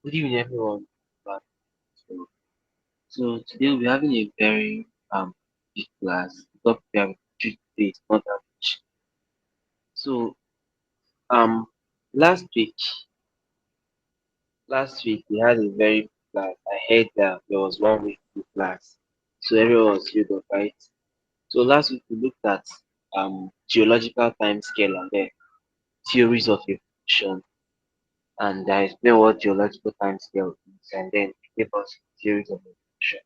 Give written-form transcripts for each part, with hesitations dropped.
Good evening, everyone. But, so today we're having a very big class. The topic we have treated today is not that much. So um last week last week we had a very big class. I heard that there was 1 week big class, so everyone was filled up, right? So last week we looked at geological time scale and then theories of evolution, and I explained what geological time scale is, and then it gave us theories of evolution.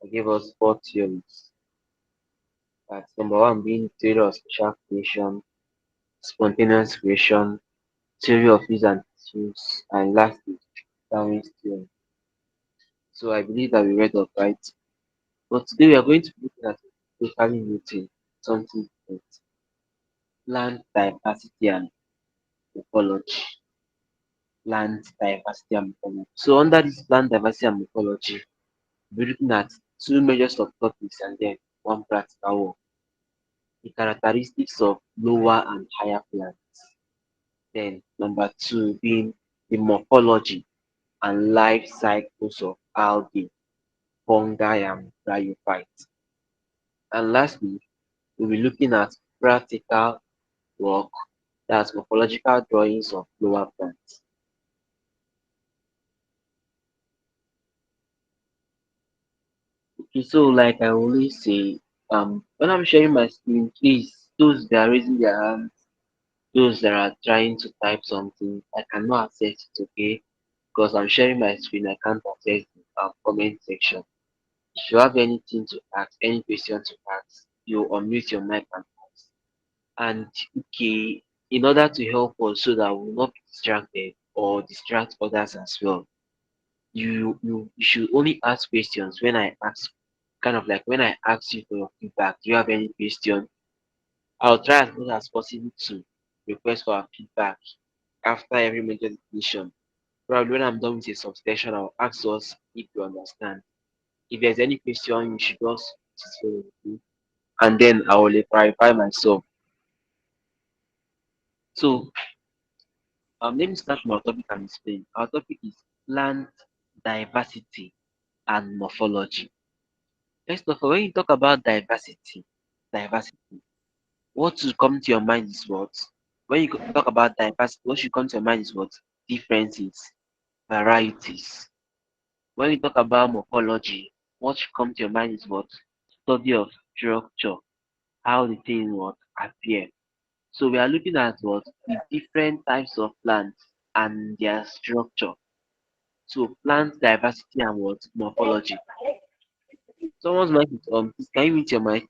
I gave us four theories. That's number one being theory of special creation, spontaneous creation, theory of use and disuse, and lastly, Darwin's theory. So I believe that we read up right. But today we are going to be looking at a totally new thing, something different. Plant diversity and ecology. Plant diversity and ecology. So under this plant diversity and ecology, we're looking at two major subtopics and then one practical one. The characteristics of lower and higher plants. Then number two being the morphology and life cycles of algae, fungi and bryophytes. And lastly, we'll be looking at practical work, that's morphological drawings of lower plants. Okay, so like I always say, when I'm sharing my screen, please, those that are raising their hands, those that are trying to type something, I cannot access it, okay? Because I'm sharing my screen, I can't access the comment section. If you have anything to ask, any question to ask, you unmute your mic and ask. And okay, in order to help us so that we will not be distracted or distract others as well, you should only ask questions when I ask, kind of like when I ask you for your feedback. Do you have any question? I'll try as much as possible to request for our feedback after every major definition. Probably when I'm done with a substation, I'll ask us if you understand. If there's any question, you should just share with me, and then I will clarify myself. So, let me start from our topic and explain. Our topic is plant diversity and morphology. First of all, when you talk about diversity, what should come to your mind is what? When you talk about diversity, what should come to your mind is what? Differences, varieties. When you talk about morphology, what should come to your mind is what? Study of structure, how the thing what appear. So we are looking at what the different types of plants and their structure. So plant diversity and what morphology. Someone's mic is please can you mute your mic?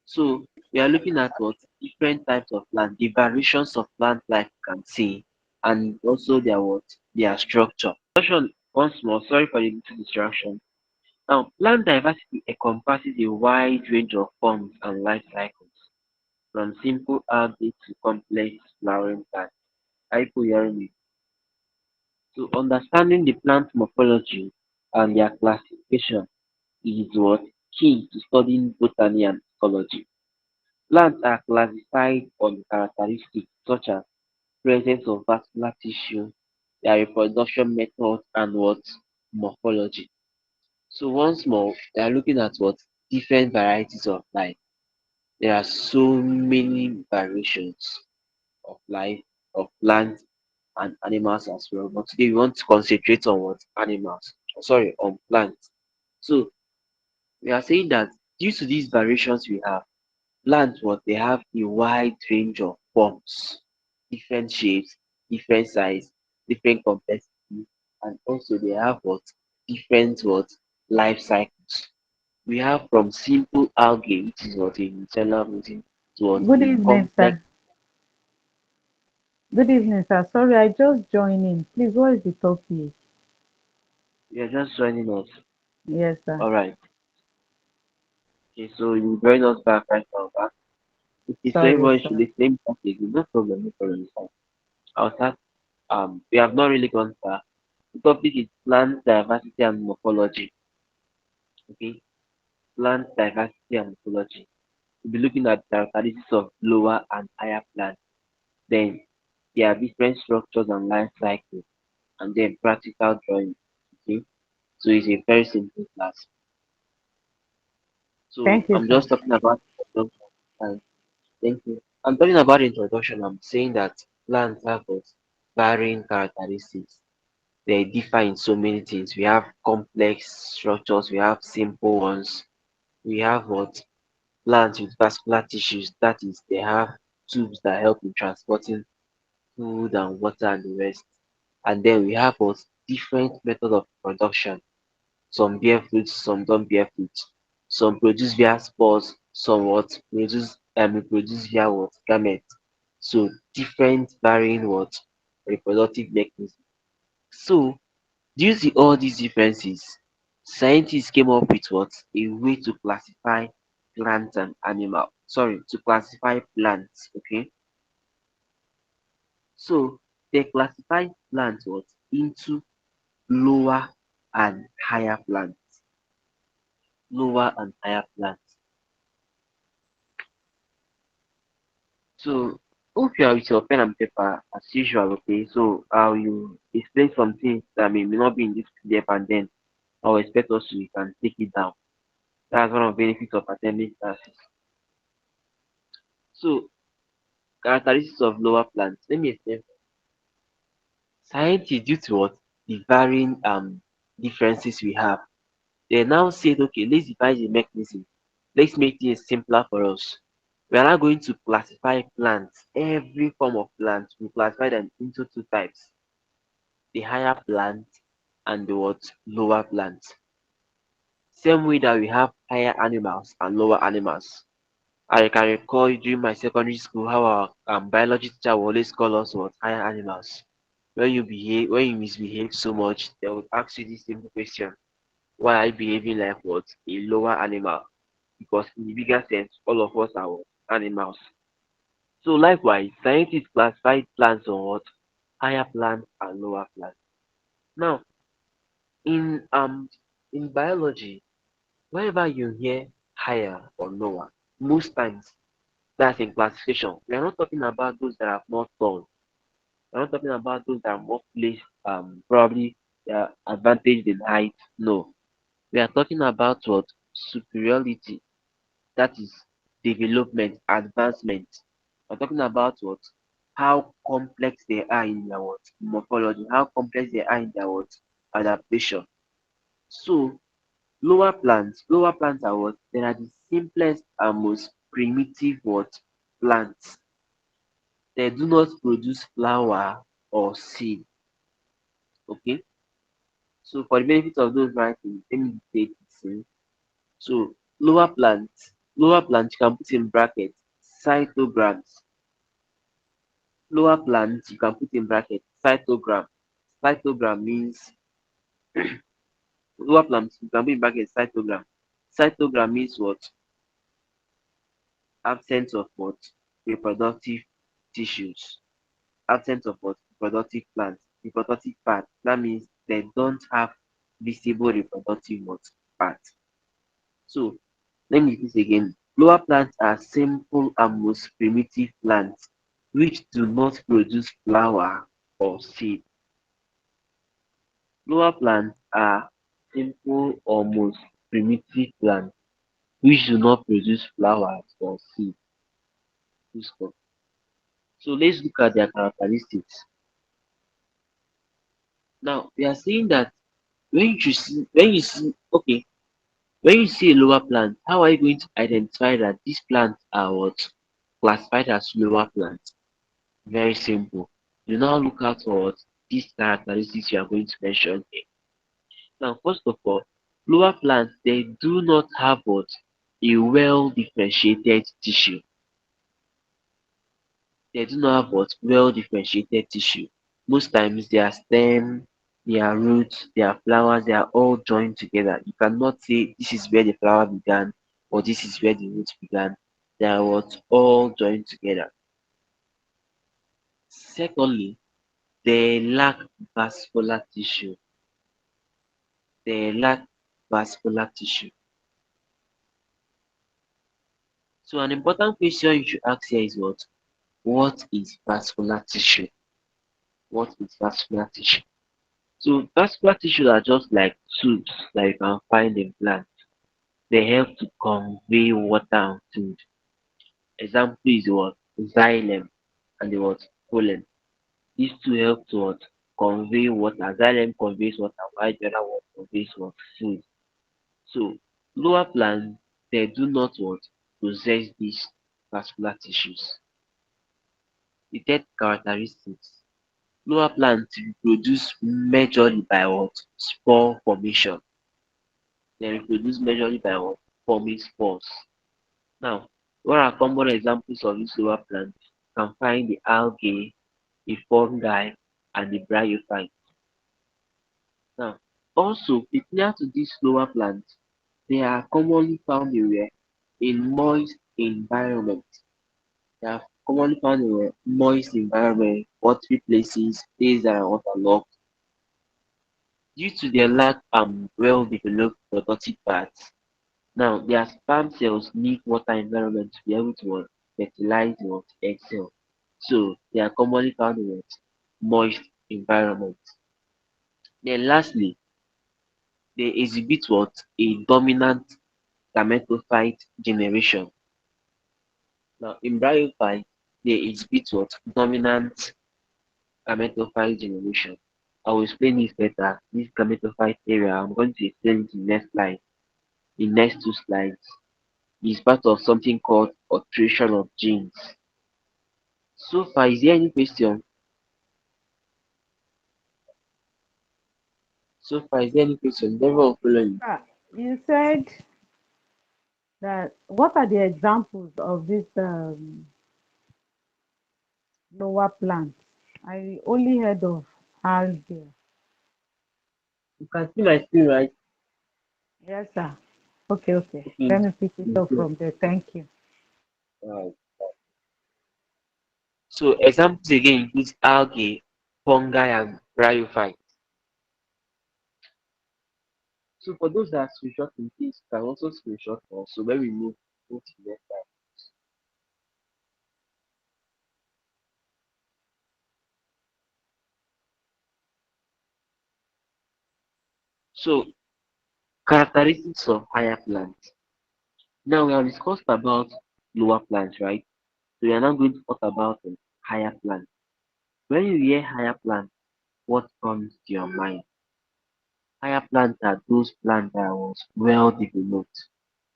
So we are looking at what different types of plant, the variations of plant life you can see, and also their what their structure. Once more, sorry for the little distraction. Now, plant diversity encompasses a wide range of forms and life cycles, from simple algae to complex flowering plants. Are you hearing me? So understanding the plant morphology and their classification is what key to studying botany and ecology. Plants are classified on characteristics such as presence of vascular tissue, their reproduction methods, and what morphology. So once more, we are looking at what different varieties of life. There are so many variations of life, of plants and animals as well. But today we want to concentrate on what animals, sorry, on plants. So we are saying that due to these variations we have, plants what they have a wide range of forms, different shapes, different size, different complexity, and also they have what different what life cycles. We have from simple algae, which is what a unicellular protein, to what Good a evening, complex. sir. Good evening, sir. Sorry, I just joined in. Please, what is the topic? We are just joining us. Yes, sir. All right. Okay, so you join us back right now. Back. Okay, so Sorry, everybody should sir. listen back again. No problem, no problem. It's fine. I'll start. We have not really gone far. The topic is plant diversity and morphology. Okay, plant diversity and morphology. We'll be looking at characteristics of lower and higher plants. Then There are different structures and life cycles, and then practical drawing. Okay, so it's a very simple class. So Thank you, I'm sir. just talking about introduction. And thank you. I'm talking about introduction. I'm saying that plants have what varying characteristics. They differ in so many things. We have complex structures, we have simple ones, we have what plants with vascular tissues, that is, they have tubes that help in transporting food and water and the rest. And then we have what different method of production. Some bear fruits, some don't bear fruits. Some produce via spores, some what produce via what gametes. So different varying what reproductive mechanisms. So due to all these differences, scientists came up with what a way to classify plants and animal. Sorry, to classify plants. Okay, so they classify plants what into lower and higher plants. Lower and higher plants. So if you are with your pen and paper as usual, okay, so I will explain some things that may not be in this PDF and then I'll expect us to you can take it down. That's one of the benefits of attending classes. So characteristics of lower plants. Let me explain. Scientists, due to what the varying differences we have, they now said, okay, let's devise a mechanism. Let's make things simpler for us. We are now going to classify plants. Every form of plant, we classify them into two types: the higher plant and the what lower plant. Same way that we have higher animals and lower animals. I can recall during my secondary school how our biology teacher would always call us what higher animals. When you misbehave so much, they would ask you this simple question: why are you behaving like what a lower animal? Because in the bigger sense, all of us are what? Animals. So likewise, scientists classify plants on what higher plants and lower plants. Now, in biology, whenever you hear higher or lower, most times that's in classification. We are not talking about those that have not done. We're not talking about those that are more placed, probably they are advantaged in height. No, we are talking about what superiority, that is development, advancement. We're talking about what how complex they are in their what morphology, how complex they are in their what adaptation. So lower plants are what they are the simplest and most primitive what plants. They do not produce flower or seed. Okay. So for the benefit of those writing, let me take it. So lower plants you can put in brackets cytograms. Lower plants you can put in brackets cytogram. Cytogram means lower plants you can put in brackets cytogram. Cytogram means what? Absence of what? Reproductive tissues. Absence of what? Reproductive plants. Reproductive part. That means they don't have visible reproductive what? Part. So let me use this again. Lower plants are simple and most primitive plants which do not produce flower or seed. Lower plants are simple or most primitive plants which do not produce flowers or seed. Full stop. So let's look at their characteristics. Now we are saying that when you see a lower plant, how are you going to identify that these plants are what classified as lower plants? Very simple. You now look out for what these characteristics you are going to mention here. Now, first of all, lower plants they do not have what a well differentiated tissue. They do not have what well differentiated tissue. Most times their stem, their roots, their flowers, they are all joined together. You cannot say this is where the flower began or this is where the roots began. They are what all joined together. Secondly, they lack vascular tissue. They lack vascular tissue. So an important question you should ask here is what? What is vascular tissue? what is vascular tissue? So vascular tissues are just like tubes that you can find in plants. They help to convey water and food. Example is what? Xylem and the what? Pollen. These two help to what? Convey water. Xylem conveys water while the other one conveys what? Food. So lower plants they do not what? Possess these vascular tissues. The third characteristics. Lower plants reproduce majorly by what? Spore formation. They reproduce majorly by what? Forming spores. Now, what are common examples of these lower plants? You can find the algae, the fungi, and the bryophyte. Now, also, peculiar to these lower plants, they are commonly found in where? In moist environments. They are commonly found in where? Moist environment, watery places, places that are waterlogged. Due to their lack well-developed productive parts, now their sperm cells need water environment to be able to fertilize what egg cell. So they are commonly found in what moist environment. Then lastly, they exhibit what a dominant gametophyte generation. Now in bryophyte, they exhibit what dominant gametophyte generation. I will explain this better. This gametophyte area, I'm going to explain it in next slide. In next two slides. Is part of something called alteration of genes. So far, is there any question? So far, is there any question? Everyone following. You said that what are the examples of this lower plants? I only heard of algae. You can see my screen, right? Yes, sir. Okay, okay. Okay. Let me pick it up Okay. from there. Thank you. Right. So examples again include algae, fungi, and bryophyte. So for those that are screenshot in case, you can also screenshot also when we move to the next slide. So characteristics of higher plants. Now we have discussed about lower plants, right? So we are now going to talk about higher plants. When you hear higher plants, what comes to your mind? Higher plants are those plants that was well developed.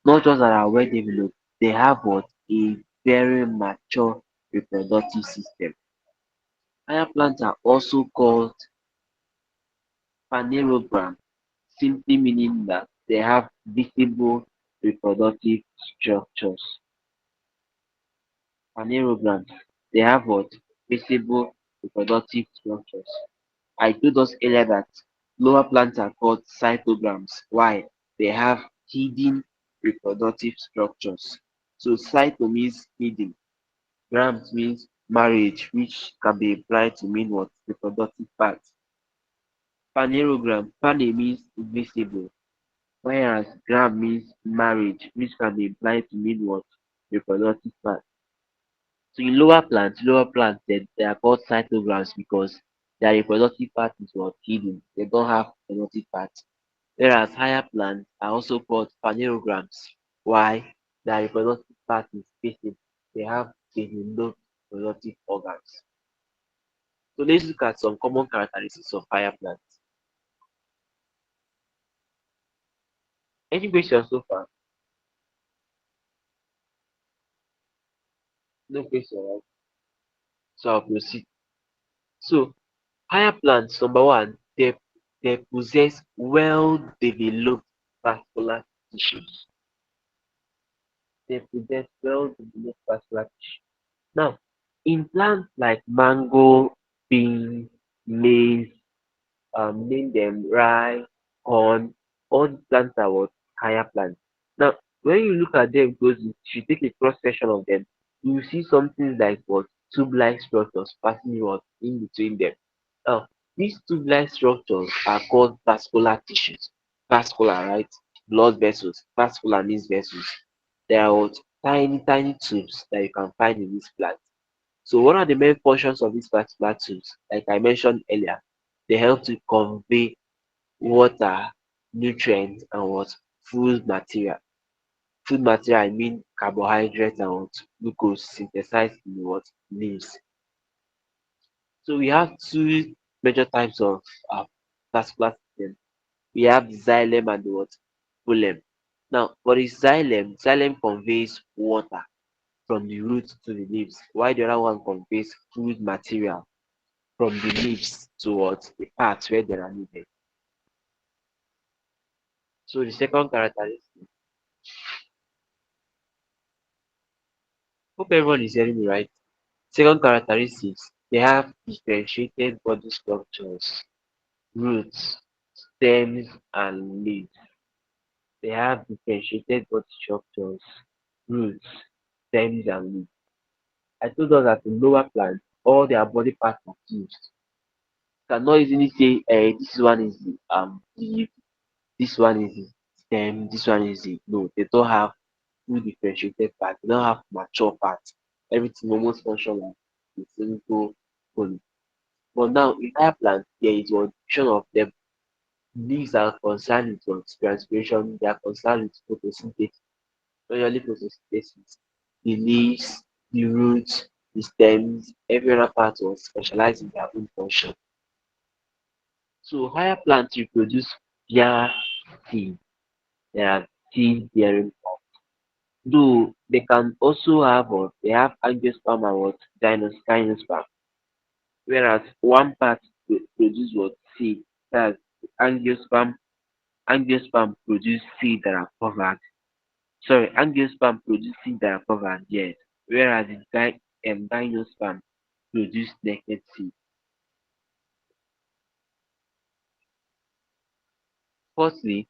Not just that are well developed, they have what a very mature reproductive system. Higher plants are also called phanerogram, simply meaning that they have visible reproductive structures. Phanerograms, they have what? Visible reproductive structures. I told us earlier that lower plants are called cytograms. Why? They have hidden reproductive structures. So cyto means hidden. Grams means marriage, which can be applied to mean what? Reproductive parts. Phanerogram, phane means visible, whereas gram means marriage, which can be implied to mean what? Reproductive parts. So in lower plants they are called cytograms because their reproductive part is what hidden. They don't have reproductive parts. Whereas higher plants are also called phanerograms. Why? Their reproductive part is visible. They have developed reproductive organs. So let's look at some common characteristics of higher plants. Any questions so far? No question, right? So I'll proceed. So higher plants, number one, they possess well-developed vascular tissues. They possess well-developed vascular tissue. Now, in plants like mango, beans, maize, name them rice, corn, all these plants are what? Higher plants. Now, when you look at them closely, if you take a cross section of them, you will see something like what? Tube-like structures passing what? In between them. Now, these tube-like structures are called vascular tissues. Vascular, right? Blood vessels. Vascular means vessels. They are what? Tiny, tiny tubes that you can find in this plant. So what are the main functions of these particular tools? Like I mentioned earlier, they help to convey water, nutrients, and what food material. Food material I mean carbohydrates and what glucose synthesized in what leaves. So we have two major types of vascular system. We have the xylem and the what phloem. Now for the xylem conveys water from the roots to the leaves, while the other one conveys food material from the leaves towards the parts where they are needed. So the second characteristic, hope everyone is hearing me right. Second characteristics, they have differentiated body structures, roots, stems, and leaves. They have differentiated body structures, roots, stems, and leaves. I told us that in lower plants, all their body parts are fused. You cannot easily say, this one is the leaf, this one is the stem, this one is the no. They don't have full differentiated parts. They don't have mature parts. Everything almost function like a single body. But now in higher plants, there is one division of them. Leaves are concerned with what transpiration, they are concerned with photosynthesis, majorly photosynthesis. The leaves, the roots, the stems, every other part was specialized in their own function. So higher plants reproduce via seed. They are seed bearing plants. Though they can also have what they have angiosperm and what gymnosperm, whereas one part produce what seed, that's angiosperm. Angiosperm produce seed that are covered. Sorry, angiosperm produce seed that are covered, yes. Whereas the gymnosperm produce naked seed. Fourthly,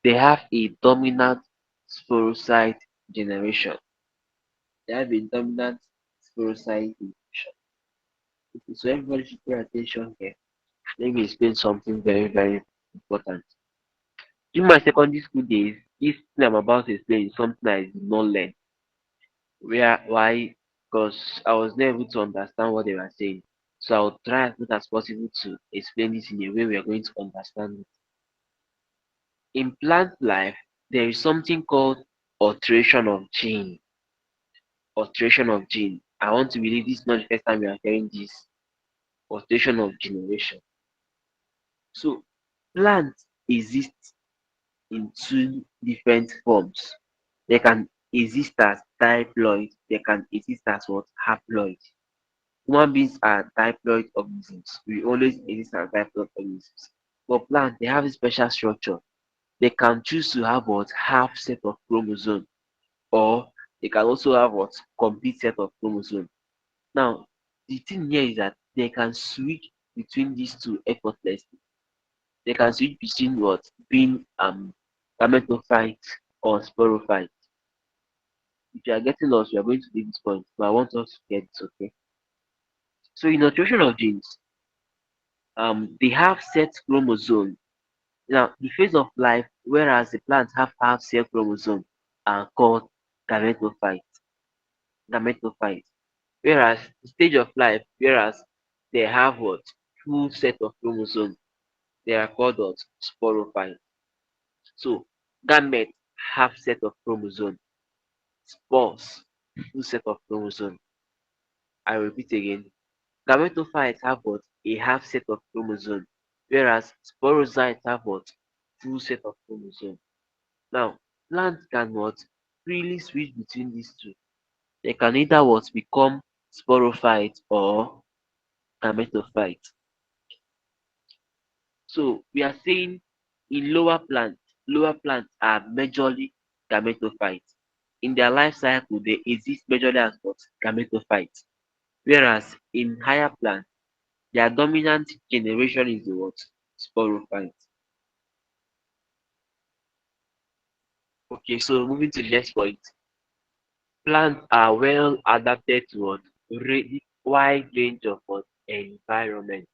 they have a dominant sporocyte generation. They have a dominant sporocyte generation. Okay, so everybody should pay attention here. Let me explain something very, very important. During my secondary school days, this thing I'm about to explain is something I did not learn. Why? Because I was not able to understand what they were saying. So I'll try as much as possible to explain this in a way we are going to understand it. In plant life, there is something called alteration of gene. Alteration of gene. I want to believe this is not the first time we are hearing this. Alteration of generation. So plants exist in two different forms. They can exist as diploid, they can exist as what haploid. Human beings are diploid organisms. We always exist as diploid organisms. But plants, they have a special structure. They can choose to have what half set of chromosome, or they can also have what complete set of chromosome. Now, the thing here is that they can switch between these two effortlessly. They can switch between what being gametophyte or sporophyte. If you are getting lost, we are going to leave this point, but I want us to get it, okay? So in alteration of genes, they have set chromosome. Now, the phase of life, whereas the plants have half cell chromosome, are called gametophyte. Gametophyte. Whereas the stage of life, whereas they have what full set of chromosome, they are called what sporophyte. So gamete half set of chromosome, spores full set of chromosome. I repeat again, gametophytes have what a half set of chromosome, whereas sporocytes have what full set of chromosome. Now, plants can what freely switch between these two. They can either what become sporophyte or gametophyte. So we are saying in lower plants are majorly gametophytes. In their life cycle, they exist majorly as what gametophytes. Whereas in higher plants, their dominant generation is the what sporophyte. Okay, so moving to the next point. Plants are well adapted to what wide range of what environment.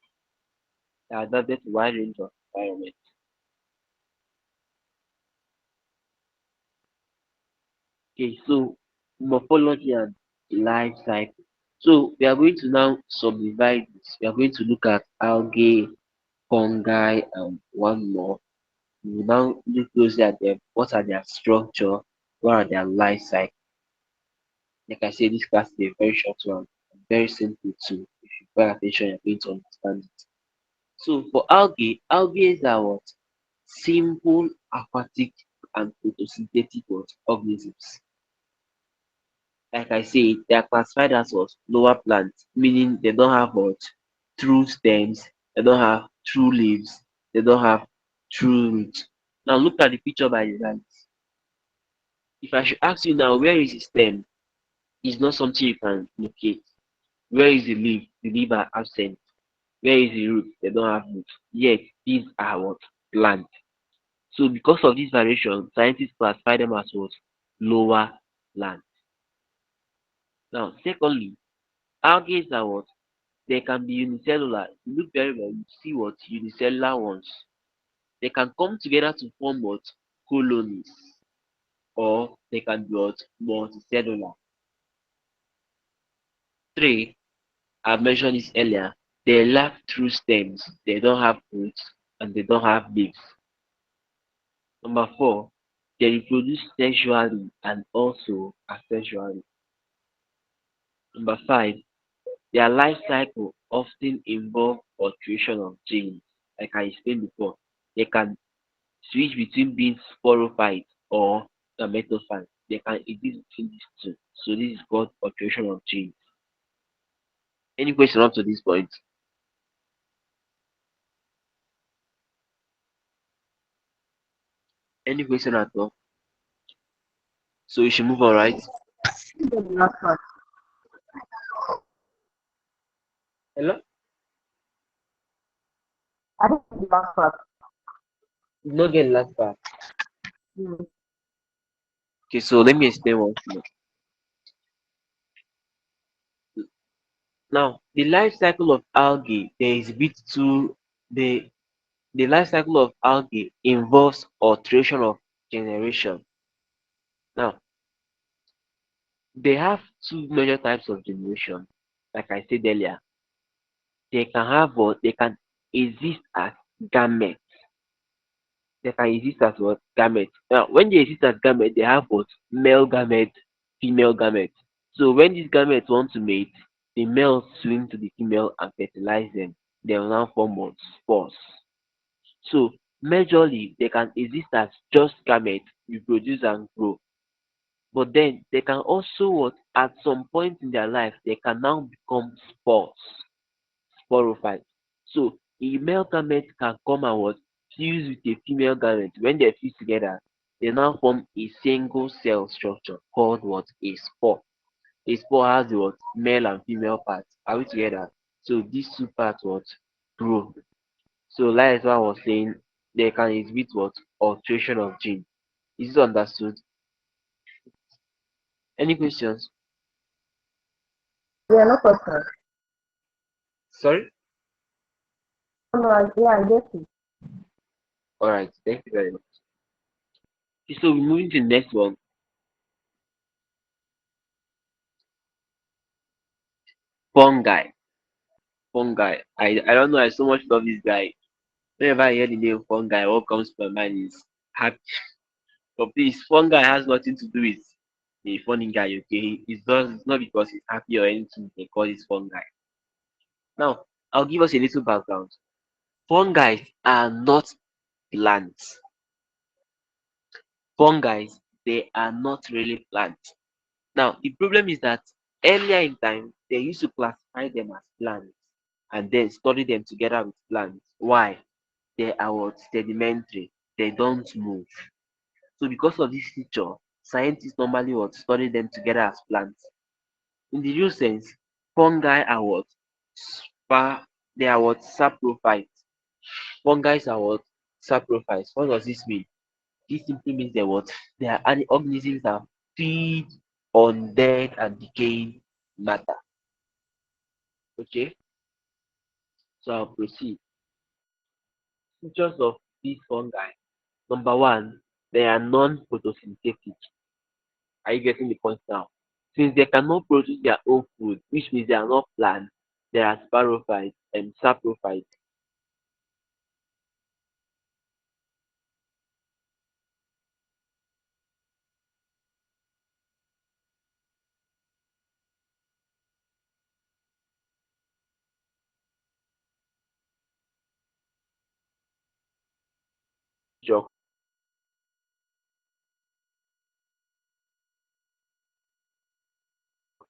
They are adapted to wide range of environment. Okay, so morphology and life cycle. So we are going to now subdivide this. We are going to look at algae, fungi, and one more. We will now look closely at them. What are their structure? What are their life cycle? Like I said, this class is a very short one, very simple too. If you pay attention, you're going to understand it. So for algae are what? Simple aquatic and photosynthetic what? Organisms. Like I said, they are classified as what? Lower plants, meaning they don't have what? True stems, they don't have true leaves, they don't have true roots. Now look at the picture by the right. If I should ask you now, where is the stem? It's not something you can locate. Where is the leaf? The leaf are absent. Where is the root? They don't have roots. Yet these are what? Plants. So because of this variation, scientists classify them as what? Lower plants. Now, secondly, algae are what? They can be unicellular. If you look very well, you see what? Unicellular ones. They can come together to form what? Colonies. Or they can be what? Multicellular. Three, I've mentioned this earlier. They lack true stems. They don't have roots and they don't have leaves. Number four, they reproduce sexually and also asexually. Number five, their life cycle often involve alteration of genes. Like I explained before, they can switch between being sporophyte or gametophyte. They can exist between these two. So this is called alteration of genes. Any question up to this point? Any question at all? So we should move on, right? The last part. Hello? I think the last part. You not get last part. Mm. Okay, so let me explain once more. Now, the life cycle of algae, there is bit two. The life cycle of algae involves alteration of generation. Now, they have two major types of generation. Like I said earlier, they can have what they can exist as gametes. They can exist as what gametes. Now, when they exist as gametes, they have what male gametes, female gametes. So when these gametes want to mate, the male swim to the female and fertilize them. They will now form what spores. So majorly they can exist as just gametes, reproduce and grow. But then they can also what at some point in their life they can now become spores, sporophytes. So a male gamete can come and what fuse with a female gamete. When they fuse together, they now form a single cell structure called what a spore. A spore has the what male and female parts. Are we together? So these two parts what grow. So that is why I was saying they can exhibit what alteration of gene. Is it understood? Any questions? Yeah, no question. Sorry? No, no, yeah, I get it. Alright, thank you very much. Okay, so we're moving to the next one. Fungi. Fungi. I don't know, I so much love this guy. Whenever I hear the name fungi, what comes to my mind is happy. But please, fungi has nothing to do with a funny guy, okay? It's not because he's happy or anything they call it fungi. Now, I'll give us a little background. Fungi are not plants. Fungi, they are not really plants. Now, the problem is that earlier in time, they used to classify them as plants and then study them together with plants. Why? They are what? Sedimentary. They don't move. So because of this feature, scientists normally what? Study them together as plants. In the real sense, fungi are what? They are what? Saprophytes. Fungi are what? Saprophytes. What does this mean? This simply means that what they are organisms that feed on dead and decaying matter. Okay, so I'll proceed. Features of these fungi. Number one, they are non-photosynthetic. Are you getting the point now? Since they cannot produce their own food, which means they are not plants, they are sporophytes and saprophytes.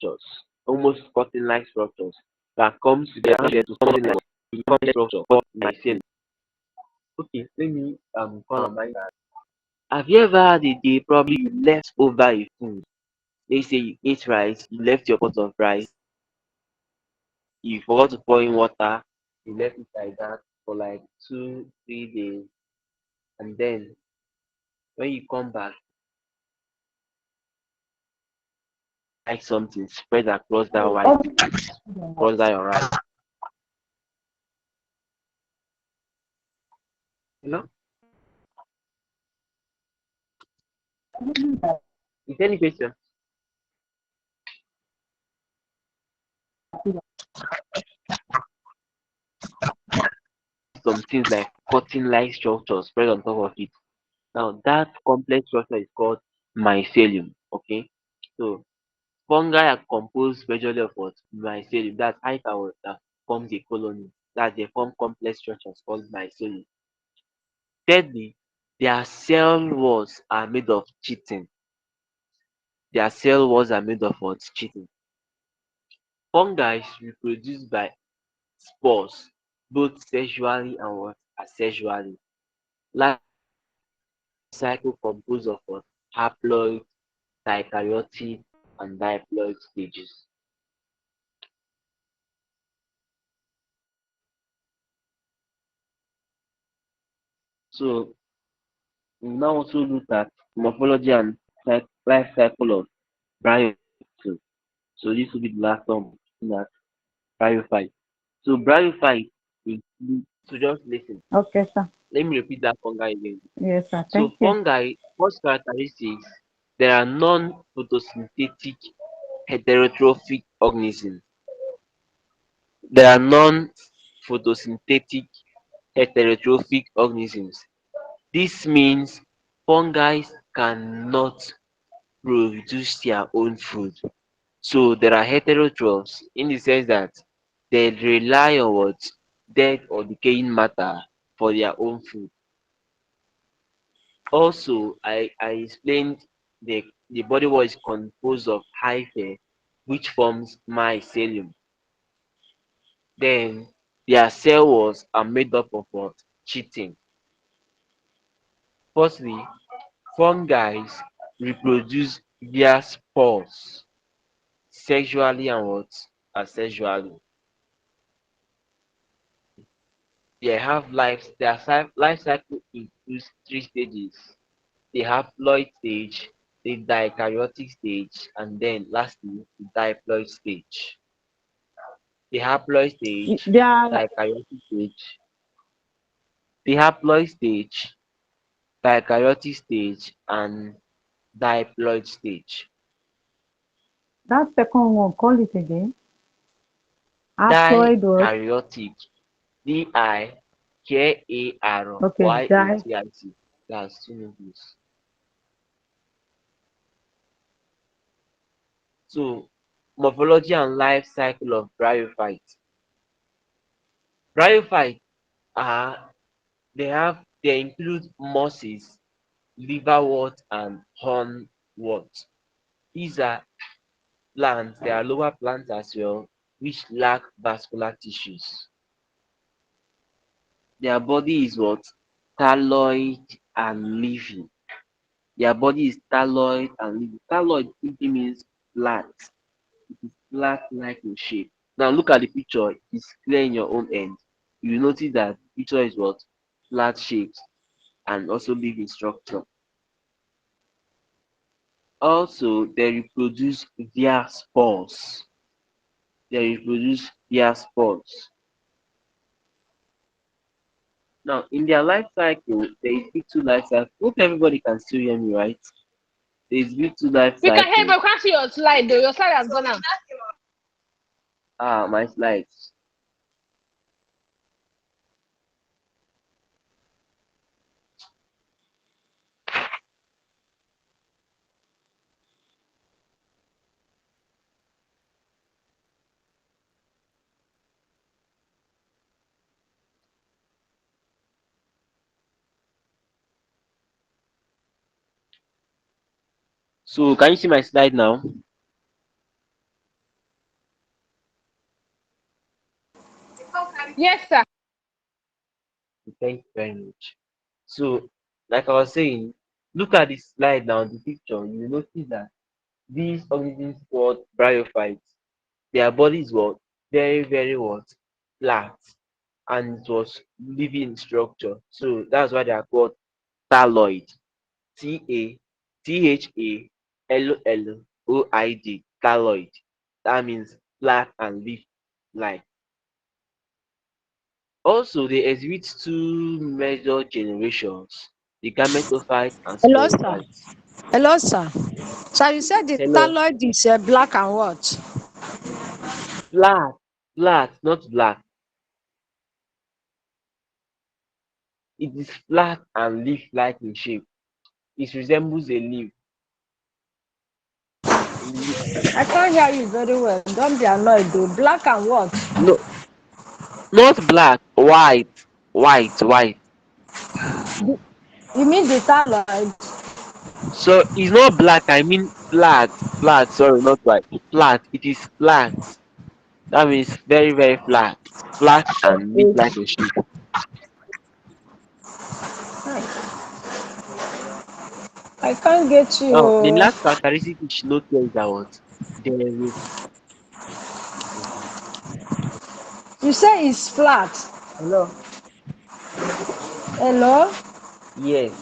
Structures, almost cotton-like structures that comes together to something like a complex structure called mycelium. Okay, let me call on my. Have you ever had a day probably you left over a food? Let's say you ate rice, you left your pot of rice, you forgot to pour in water, you left it like that for like 2, 3 days, and then when you come back, like something spread across that white, across that your rice. You know? Is there any question? Some things like cotton-like structure spread on top of it. Now that complex structure is called mycelium. Okay, so fungi are composed majorly of what mycelium. That's how that forms a colony. That they form complex structures called mycelium. Thirdly, their cell walls are made of chitin. Their cell walls are made of what? Chitin. Fungi reproduce by spores, both sexually and what? Asexually. Life cycle composed of what? Haploid, dikaryotic, and diploid stages. So we now also look at morphology and life cycle of bryophytes. So this will be the last one looking at bryophytes. So bryophytes include, so just listen. Okay, sir. Let me repeat that fungi again. Yes, sir. So Thank you. fungi, first characteristics, there are non-photosynthetic heterotrophic organisms. There are non-photosynthetic heterotrophic organisms. This means fungi cannot produce their own food. So there are heterotrophs in the sense that they rely on what? Dead or decaying matter for their own food. Also, I explained the body wall is composed of hyphae which forms mycelium. Then their cell walls are made up of what? Chitin. Firstly, fungi reproduce via spores, sexually and what? Asexually. Their life cycle includes 3 stages: the haploid stage, the dikaryotic stage, and then lastly the diploid stage. The haploid stage, They are dikaryotic stage, the haploid stage, dikaryotic stage, and diploid stage. that second one. Call it again. Haploid what? Dikaryotic, Okay, die. Dikaryotic. That's two English. So morphology and life cycle of bryophytes. Bryophytes are they include mosses, liverwort, and hornwort. These are plants, they are lower plants as well, which lack vascular tissues. Their body is what? Thalloid and leafy. Their body is thalloid and leafy. Thalloid simply means flat. It is flat like in shape. Now look at the picture, it's clear in your own end. You will notice that the picture is what? Flat shaped and also leaf in structure. Also, they reproduce via spores. They reproduce via spores. Now, in their life cycle, there is two life cycle. Hope everybody can still hear me, right? They exhibit two life We can hear, cycles. but we can't see your slide though. Your slide has gone out. Ah, my slides. So can you see my slide now? Yes, sir. Thank you very much. So, like I was saying, look at this slide now, the picture. You notice that these organisms called bryophytes, their bodies were very, very what? Flat. And it was living structure. So that's why they are called thalloid. Thalloid. Thalloid. That means flat and leaf like. Also, they exhibit two major generations, the gametophytes and Hello, sir. sporophytes. Hello, sir. So you said the Hello. thyroid is black and what? Flat, flat, not black. It is flat and leaf-like in shape. It resembles a leaf. A leaf. I can't hear you very well. Don't be annoyed though. Black and what? No, not black, white, white. You mean the thyroid? So it's not black, I mean flat, flat, sorry, not white. Flat, it is flat. That means very, very flat. Flat and leaf-like in shape. I can't get you. Now, the last characteristic you should note here is that what? There is You say it's flat. hello. Hello? Yes,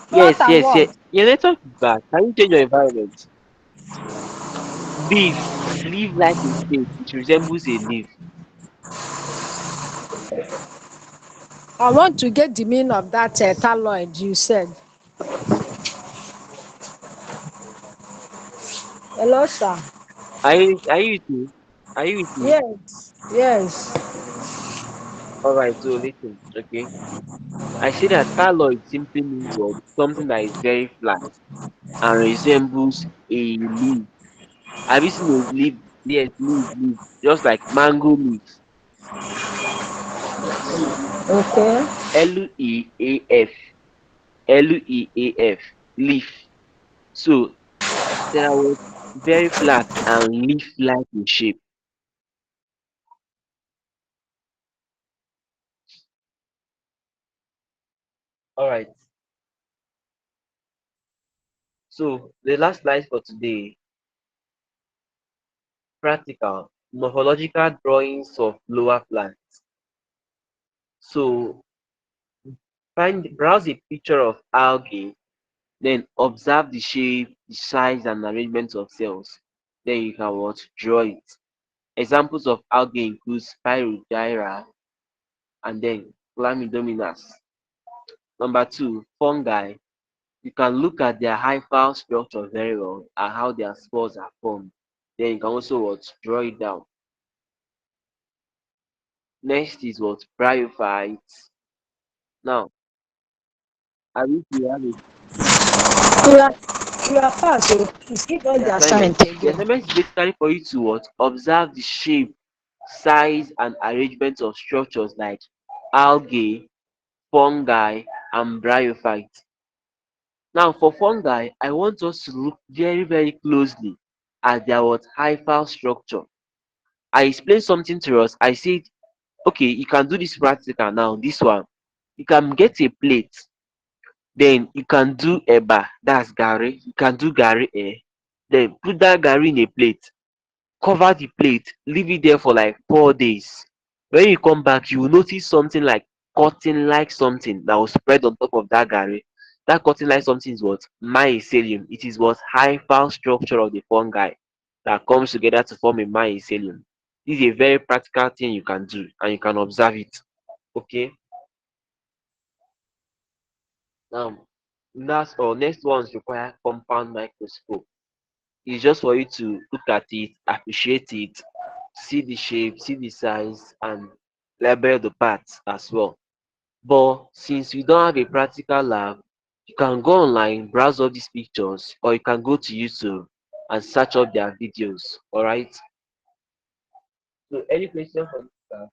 Flat and yes. what? Your network is bad. Can you change your environment? Leaf, leaf-like in shape. It resembles a leaf. I want to get the meaning of that thyroid you said. Hello, sir. Are you with me? Are you with me? Yes. Yes. All right. So listen. Okay. I say that thyroid simply means what? Something that is very flat and resembles a leaf. Have you seen a leaf? Yes, leaf. Just like mango leaf. Okay. Leaf. Leaf. Leaf. So they are what? Very flat and leaf-like in shape. All right. So the last slide for today, practical morphological drawings of lower plants. So browse a picture of algae, then observe the shape, the size and arrangement of cells. Then you can what? Draw it. Examples of algae include Spirogyra and then Chlamydomonas. Number two, fungi. You can look at their hyphal structure very well and how their spores are formed. Then you can also what? Draw it down. Next is what? Bryophytes. Now, I wish we have a You are, you are fast. Oh. Please give us the the assignment. assignment The again. assignment is basically for you to what? Observe the shape, size, and arrangement of structures like algae, fungi, and bryophytes. Now, for fungi, I want us to look very, very closely at their what? Hyphal structure. I explained something to us. I said, okay, you can do this practical now. This one, you can get a plate. Then you can do eba, that's garri. You can do garri then put that garri in a plate, cover the plate, leave it there for like 4 days. When you come back, you will notice something like cotton like something that was spread on top of that garri. Dat cotton like something is what? Mycelium. It is what? Hyphal structure of the fungi that comes together to form a mycelium. This is a very practical thing you can do and you can observe it. Okay. Now Next ones require compound microscope. It's just for you to look at it, appreciate it, see the shape, see the size, and label the parts as well. But since you don't have a practical lab, you can go online, browse all these pictures, or you can go to YouTube and search up their videos. All right. So, any question for this?